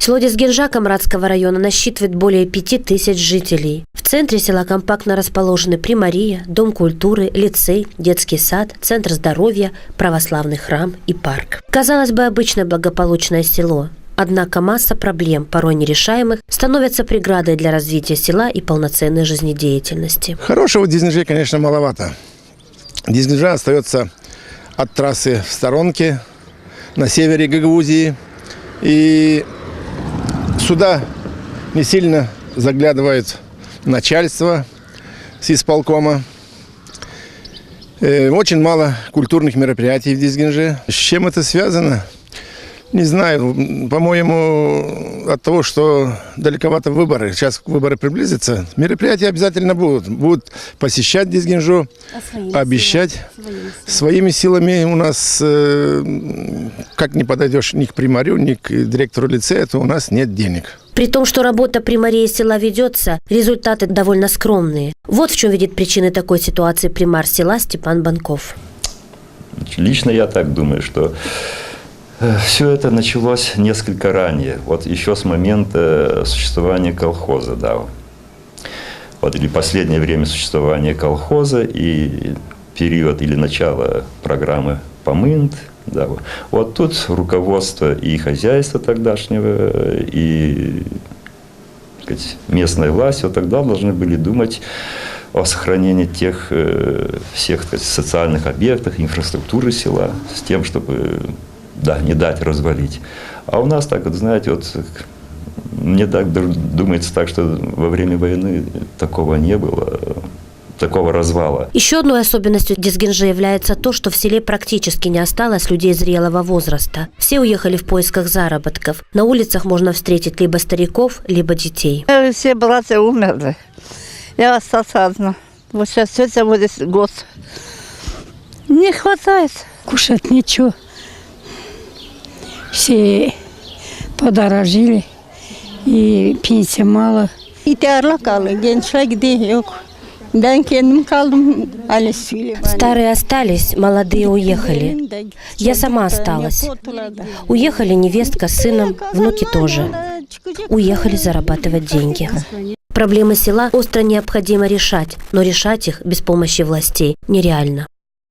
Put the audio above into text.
Село Дизгинжа Камрадского района насчитывает более 5000 жителей. В центре села компактно расположены примария, дом культуры, лицей, детский сад, центр здоровья, православный храм и парк. Казалось бы, обычное благополучное село. Однако масса проблем, порой нерешаемых, становятся преградой для развития села и полноценной жизнедеятельности. Хорошего в Дизгинже, конечно, маловато. Дизгинжа остается от трассы в сторонке, на севере Гагаузии. И сюда не сильно заглядывает начальство с исполкома. Очень мало культурных мероприятий в Дизгинже. С чем это связано? Не знаю. По-моему, от того, что далековато выборы. Сейчас выборы приблизятся. Мероприятия обязательно будут. Будут посещать Дизгинжу, обещать. Своими силами у нас, как не подойдешь ни к примарю, ни к директору лицея, то у нас нет денег. При том, что работа примарии села ведется, результаты довольно скромные. Вот в чем видит причины такой ситуации примар села Степан Банков. Лично я так думаю, что все это началось несколько ранее, вот еще с момента существования колхоза, да. Вот или последнее время существования колхоза и период или начало программы ПОМИНТ, да. Вот тут руководство и хозяйства тогдашнего, и, так сказать, местная власть вот тогда должны были думать о сохранении тех всех, так сказать, социальных объектов, инфраструктуры села, с тем, чтобы не дать развалить. А у нас так, вот, знаете, вот мне так думается так, что во время войны такого не было, такого развала. Еще одной особенностью Дизгинжи является то, что в селе практически не осталось людей зрелого возраста. Все уехали в поисках заработков. На улицах можно встретить либо стариков, либо детей. Все братья умерли. Я остался одна. Вот сейчас тетя будет год. Не хватает. Кушать ничего. Все подорожили, и пенсия мало. Старые остались, молодые уехали. Я сама осталась. Уехали невестка с сыном, внуки тоже. Уехали зарабатывать деньги. Проблемы села остро необходимо решать, но решать их без помощи властей нереально.